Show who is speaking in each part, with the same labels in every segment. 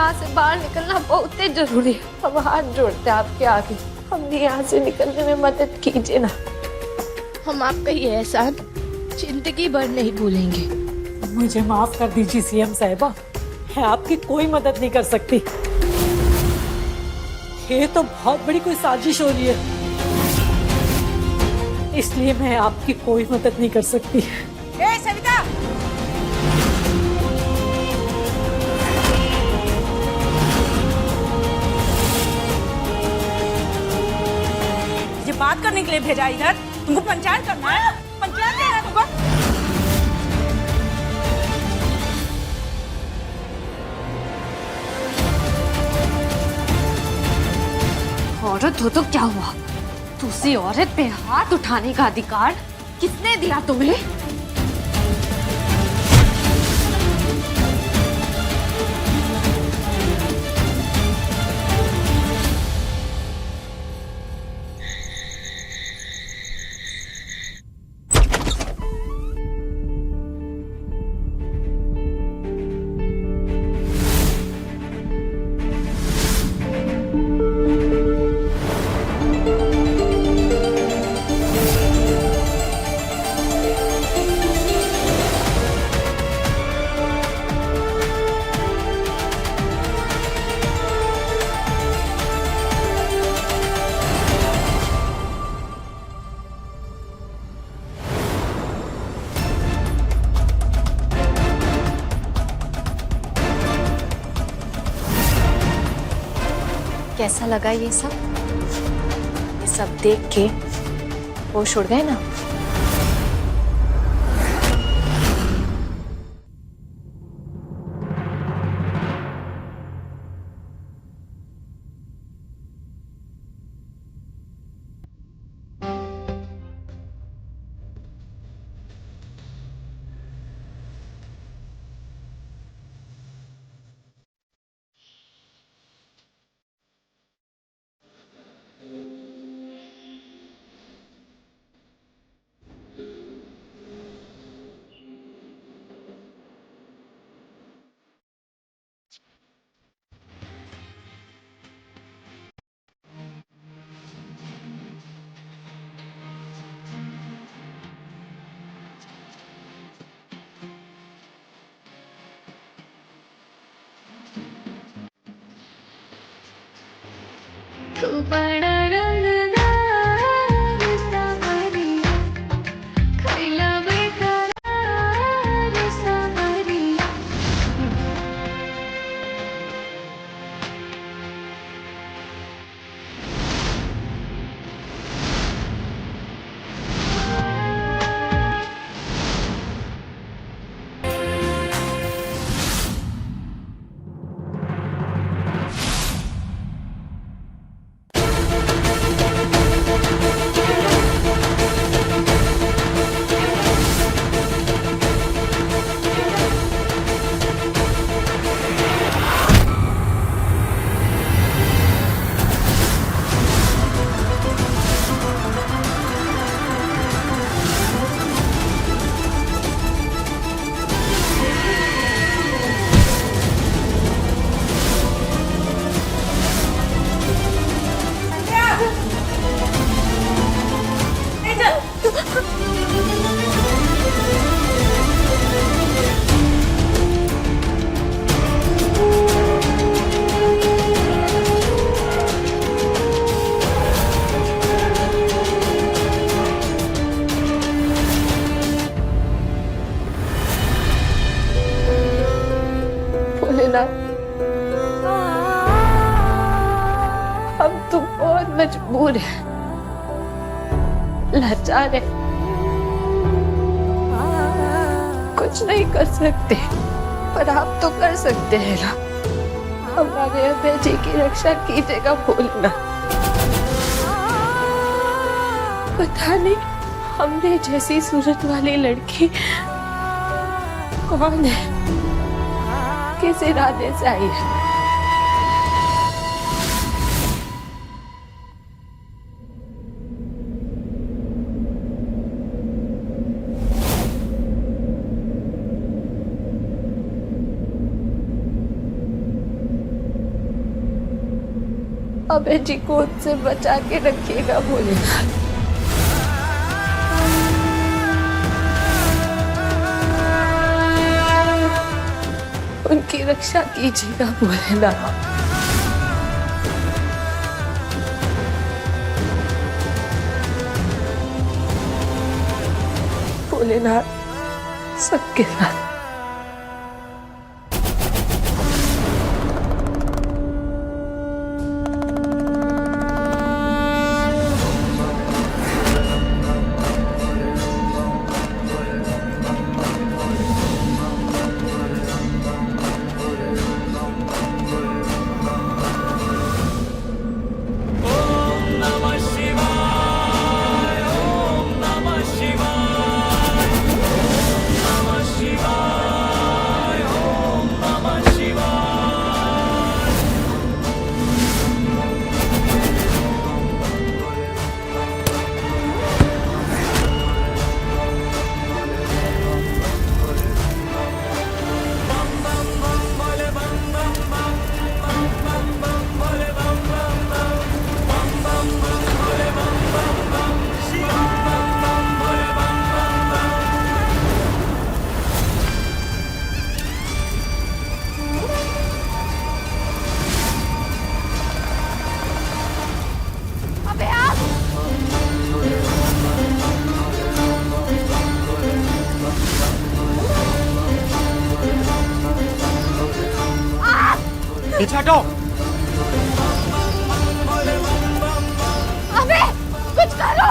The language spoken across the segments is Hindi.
Speaker 1: यहाँ से बाहर निकलना बहुत ही जरूरी है। हम हाथ जोड़ते हैं आपके आगे, हमने यहाँ से निकलने में मदद कीजिए ना। हम आपका ये एहसान जिंदगी भर नहीं भूलेंगे।
Speaker 2: मुझे माफ कर दीजिए सीएम साहिबा, मैं आपकी कोई मदद नहीं कर सकती। ये तो बहुत बड़ी कोई साजिश हो रही है, इसलिए मैं आपकी कोई मदद नहीं कर सकती।
Speaker 3: ए सविता, ये बात करने के लिए भेजा इधर? तुमको पंचायत करना है? पंचायत करना है तुमको?
Speaker 1: औरत हो तो क्या हुआ, दूसरी औरत पे हाथ उठाने का अधिकार किसने दिया तुम्हें? कैसा लगा ये सब देख के होश उड़ गए ना? हम तो बहुत मजबूर हैं, लाचार हैं, कुछ नहीं कर सकते, पर आप तो कर सकते हैं ना। हमारे अभय जी की रक्षा कीजिएगा, भूलना। पता नहीं हमने जैसी सूरत वाली लड़की कौन है, किस इरादे से आई है। अभय जी को उससे बचा के रखिएगा भोलेनाथ। उनकी रक्षा कीजिएगा भोलेनाथ। भोलेनाथ सबके साथ।
Speaker 4: पीछे हटो।
Speaker 1: अबे कुछ करो।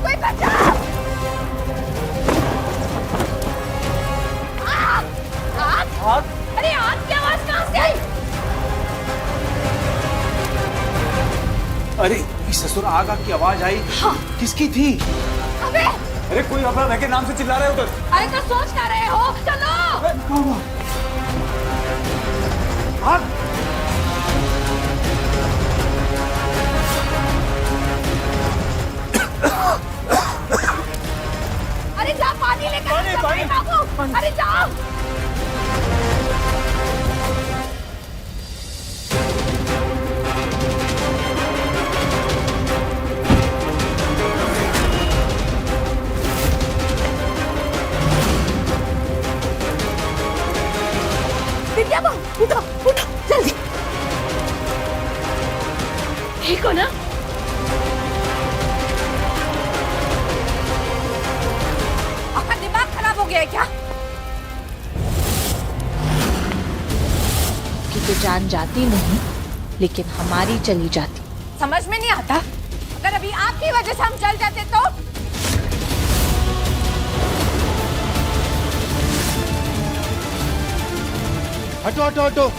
Speaker 1: कोई बचाओ। अरे आग की आवाज कहाँ से आई?
Speaker 4: अरे ससुर, आग की आवाज आई।
Speaker 1: हाँ।
Speaker 4: किसकी थी?
Speaker 1: अबे
Speaker 4: अरे कोई अपना के नाम से चिल्ला रहे उधर।
Speaker 1: अरे तो सोच क्या रहे हो? चलो।
Speaker 4: आग।
Speaker 1: अरे जा पानी लेकर पानी। अरे जाओ। विद्या बहू उठो उठो जल्दी। ठीक हो ना? आपका दिमाग खराब हो गया है क्या?
Speaker 5: कि तो जान जाती नहीं लेकिन हमारी चली जाती।
Speaker 1: समझ में नहीं आता। अगर अभी आपकी वजह से हम जल जाते तो?
Speaker 4: हटो हटो हटो।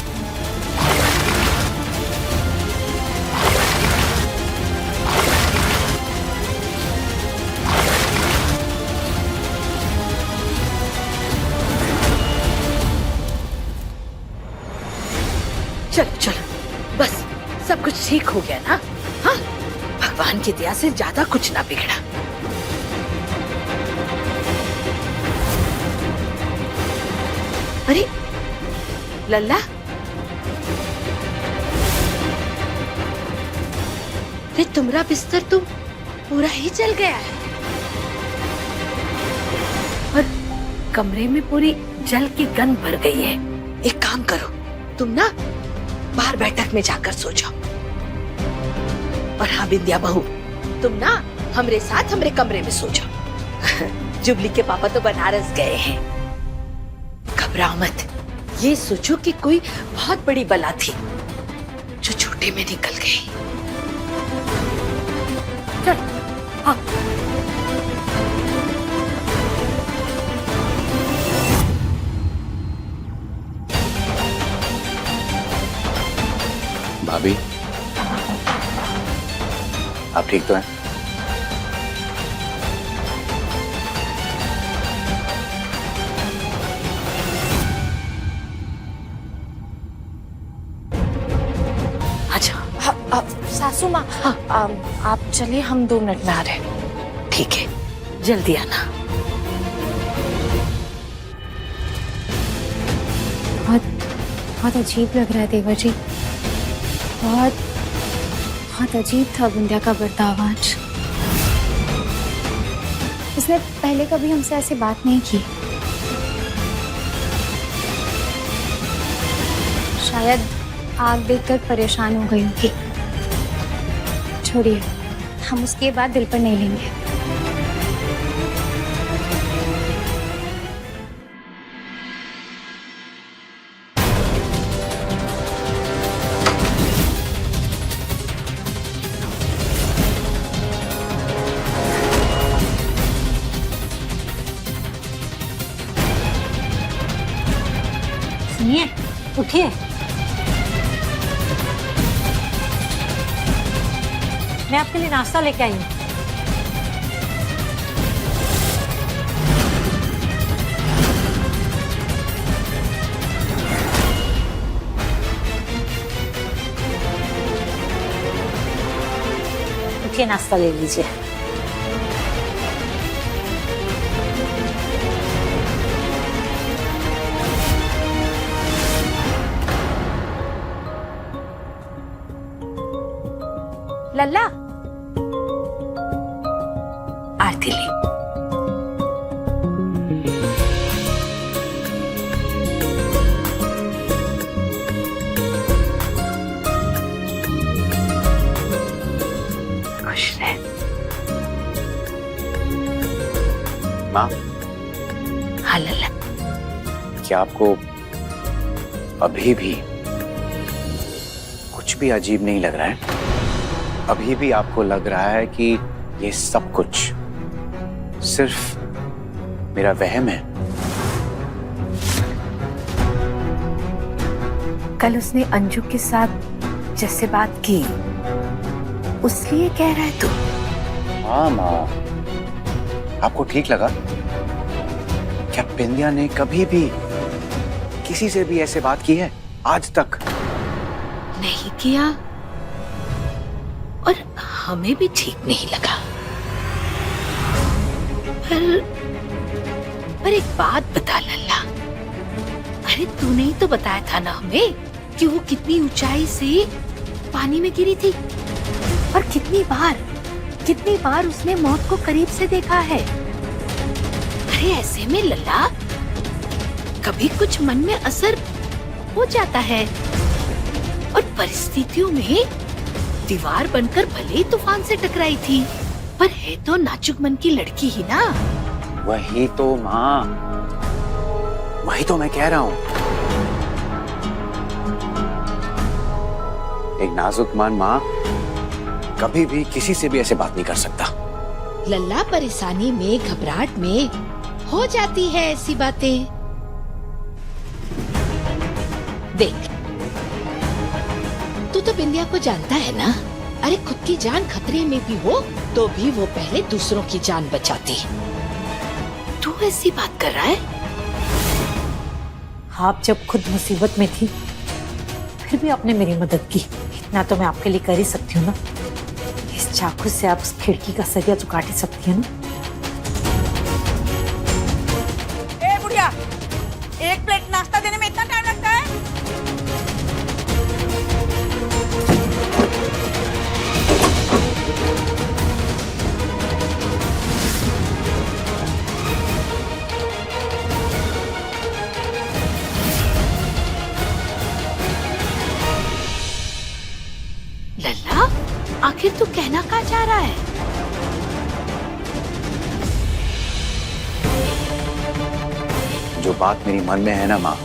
Speaker 6: चलो चलो, बस सब कुछ ठीक हो गया ना? हाँ, भगवान की दया से ज्यादा कुछ ना बिगड़ा। अरे लल्ला, अरे तुम्हारा बिस्तर तो पूरा ही जल गया है और कमरे में पूरी जल की गंध भर गई है। एक काम करो, तुम ना बाहर बैठक में जाकर सो जाओ। और हाँ विद्या बहू, तुम ना हमरे साथ हमरे कमरे में सो जाओ। जुबली के पापा तो बनारस गए हैं। घबराओ मत, ये सोचो कि कोई बहुत बड़ी बला थी जो छोटे में निकल गई। चल, हाँ।
Speaker 4: भाभी, आप ठीक तो हैं?
Speaker 6: अच्छा,
Speaker 1: सासू माँ, आप चलिए, हम 2 मिनट में आ रहे हैं।
Speaker 6: ठीक है, जल्दी आना।
Speaker 7: बहुत अजीब लग रहा है देवर जी। बहुत बहुत अजीब था विंध्या का बर्ताव आज। उसने पहले कभी हमसे ऐसी बात नहीं की। शायद आग देखकर परेशान हो गई होगी। छोड़िए, हम उसके बाद दिल पर नहीं लेंगे।
Speaker 2: सुनिए, उठिए। मैं आपके लिए नाश्ता लेके आई हूँ। उठिए, नाश्ता ले लीजिए।
Speaker 7: लल्ला,
Speaker 6: आरती ली। खुश रहे।
Speaker 4: माँ,
Speaker 6: हाँ लल्ला,
Speaker 4: क्या आपको अभी भी कुछ भी अजीब नहीं लग रहा है? अभी भी आपको लग रहा है कि ये सब कुछ सिर्फ मेरा वहम है?
Speaker 6: कल उसने अंजू के साथ जैसे बात की, उसलिए कह रहा है तू?
Speaker 4: हाँ माँ, आपको ठीक लगा? क्या बिंदिया ने कभी भी किसी से भी ऐसे बात की है आज तक?
Speaker 6: नहीं किया, और हमें भी ठीक नहीं लगा। पर एक बात बता लल्ला, अरे तूने ही तो बताया था ना हमें कि वो कितनी ऊंचाई से पानी में गिरी थी, और कितनी बार उसने मौत को करीब से देखा है। अरे ऐसे में लल्ला, कभी कुछ मन में असर हो जाता है, और परिस्थितियों में दीवार बनकर भले ही तूफान से टकराई थी, पर है तो नाजुक मन की लड़की ही ना।
Speaker 4: वही तो माँ, वही तो मैं कह रहा हूँ। एक नाजुक मन माँ कभी भी किसी से भी ऐसे बात नहीं कर सकता।
Speaker 5: लल्ला, परेशानी में, घबराहट में हो जाती है ऐसी बातें। देख, तू तो बिंदिया को जानता है ना। अरे खुद की जान खतरे में भी हो तो भी वो पहले दूसरों की जान बचाती।
Speaker 6: तू ऐसी बात कर रहा है?
Speaker 2: आप जब खुद मुसीबत में थी फिर भी आपने मेरी मदद की। इतना तो मैं आपके लिए कर ही सकती हूँ ना। इस चाकू से आप उस खिड़की का सरिया तो काट ही सकती है ना।
Speaker 3: ए बुढ़िया, एक प्लेट नाश्ता देने में इतना टाइम लगता है?
Speaker 6: लल्ला, आखिर तू कहना क्या चाह रहा है?
Speaker 4: जो बात मेरी मन में है ना माँ,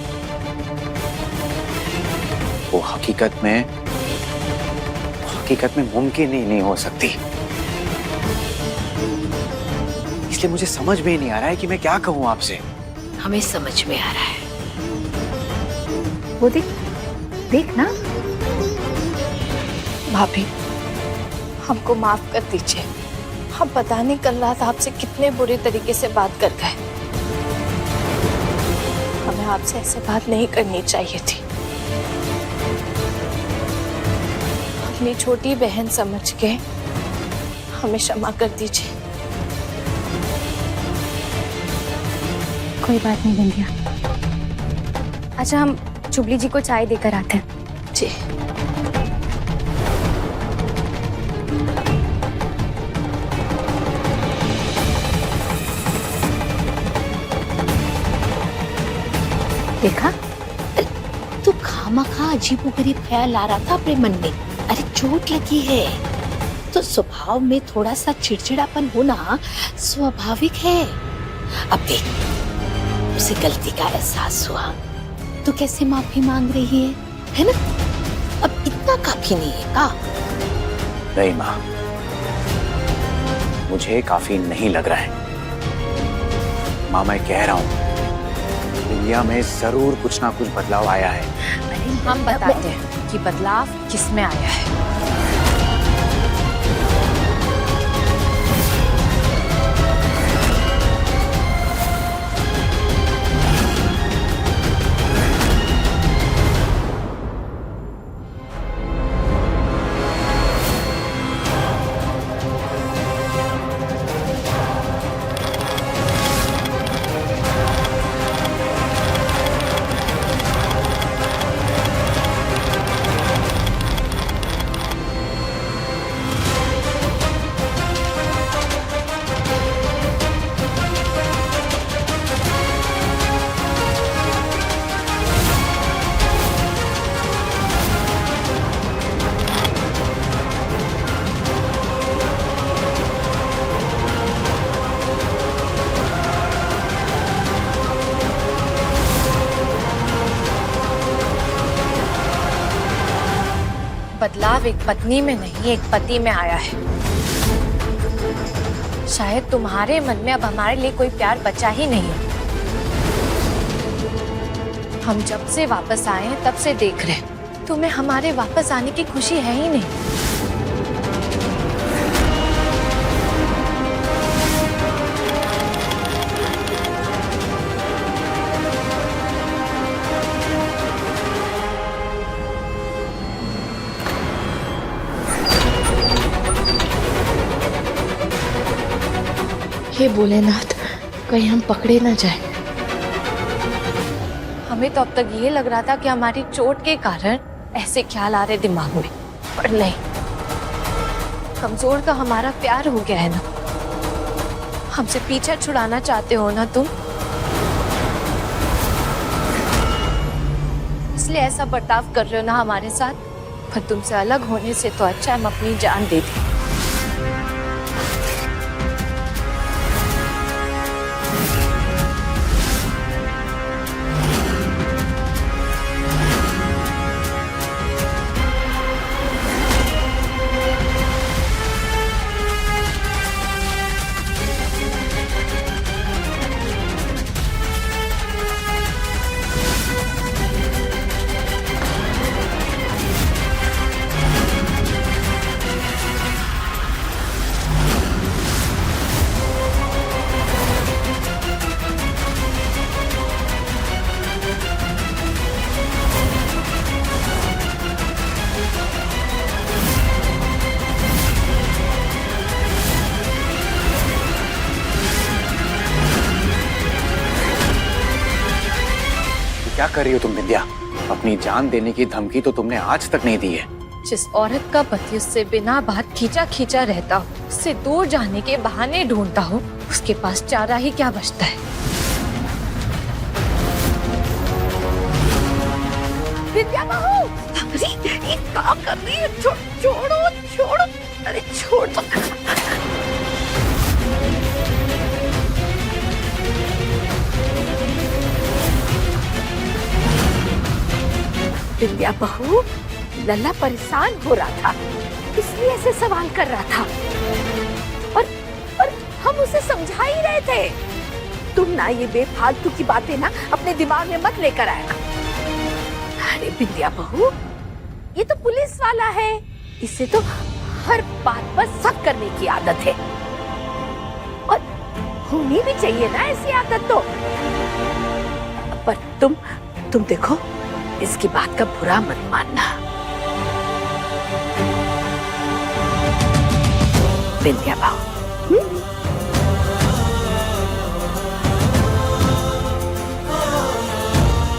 Speaker 4: वो हकीकत में मुमकिन ही नहीं हो सकती। इसलिए मुझे समझ में ही नहीं आ रहा है कि मैं क्या कहूँ आपसे।
Speaker 6: हमें समझ में आ रहा है।
Speaker 7: वो देख ना।
Speaker 1: भाभी, हमको माफ कर दीजिए। हम पता नहीं कल रात आपसे कितने बुरे तरीके से बात कर गए। हमें आपसे ऐसे बात नहीं करनी चाहिए थी। अपनी छोटी बहन समझ के हमें क्षमा कर दीजिए।
Speaker 7: कोई बात नहीं बिंदिया। अच्छा, हम चुबली जी को चाय देकर आते हैं।
Speaker 5: जी। देखा, तू खामखा अजीबोगरीब ख्याल आ रहा था अपने मन में। अरे चोट लगी है तो स्वभाव में थोड़ा सा चिड़चिड़ापन होना स्वाभाविक है। अब देख, उसे गलती का एहसास हुआ तो कैसे माफी मांग रही है ना? अब इतना काफी नहीं है का?
Speaker 4: नहीं माँ, मुझे काफी नहीं लग रहा है। माँ मैं कह रहा हूँ दुनिया में जरूर कुछ ना कुछ बदलाव आया है।
Speaker 2: हम बताते हैं कि बदलाव किसमें आया है। बदलाव एक पत्नी में नहीं, एक पति में आया है। शायद तुम्हारे मन में अब हमारे लिए कोई प्यार बचा ही नहीं है। हम जब से वापस आए हैं तब से देख रहे हैं, तुम्हें हमारे वापस आने की खुशी है ही नहीं।
Speaker 1: हे भोलेनाथ, कहीं हम पकड़े ना जाए।
Speaker 2: हमें तो अब तक ये लग रहा था कि हमारी चोट के कारण ऐसे ख्याल आ रहे दिमाग में, पर नहीं, कमजोर का हमारा प्यार हो गया है ना। हमसे पीछा छुड़ाना चाहते हो ना तुम, इसलिए ऐसा बर्ताव कर रहे हो ना हमारे साथ। पर तुमसे अलग होने से तो अच्छा हम अपनी जान दे दें।
Speaker 4: क्या कर रही हो तुम विंध्या? अपनी जान देने की धमकी तो तुमने आज तक नहीं दी है।
Speaker 2: जिस औरत का पति उससे बिना बात खींचा खींचा रहता हो, उससे दूर जाने के बहाने ढूंढता हो, उसके पास चारा ही क्या बचता है।
Speaker 6: विद्या बहू, अरे ये क्या कर रही है? छोड़ो छोड़ो, अरे छोड़ दो। विद्या बहू, लल्ला परेशान हो रहा था, इसलिए ऐसे सवाल कर रहा था, और हम उसे समझा ही रहे थे। तुम ना ये बेफालतू की बातें ना अपने दिमाग में मत लेकर आया। अरे विद्या बहू, ये तो पुलिस वाला है, इसे तो हर बात पर शक करने की आदत है, और होनी भी चाहिए ना ऐसी आदत तो। पर तुम देखो, इसकी बात का बुरा मत मानना। विद्या बहू,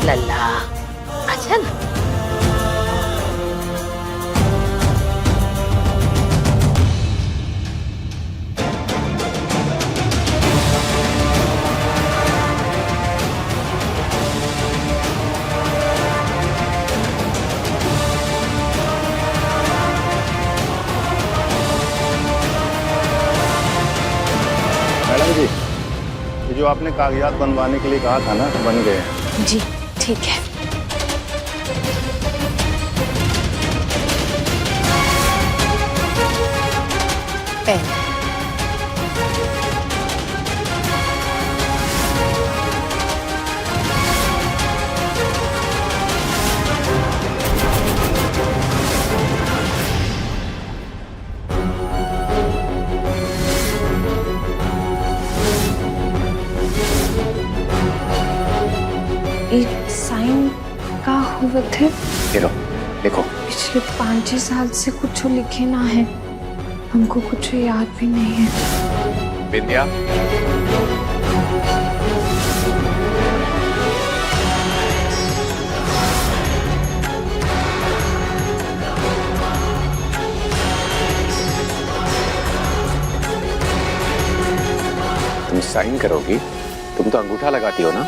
Speaker 6: लल्ला, अच्छा
Speaker 8: जो आपने कागजात बनवाने के लिए कहा था ना, बन गए हैं।
Speaker 7: जी ठीक है। पेन।
Speaker 1: एक साइन का हुआ थे।
Speaker 4: ये लो, लिखो।
Speaker 1: पिछले 5-6 साल से कुछ लिखे ना है, हमको कुछ याद भी नहीं है।
Speaker 4: विंध्या, तुम साइन करोगी? तुम तो अंगूठा लगाती हो ना?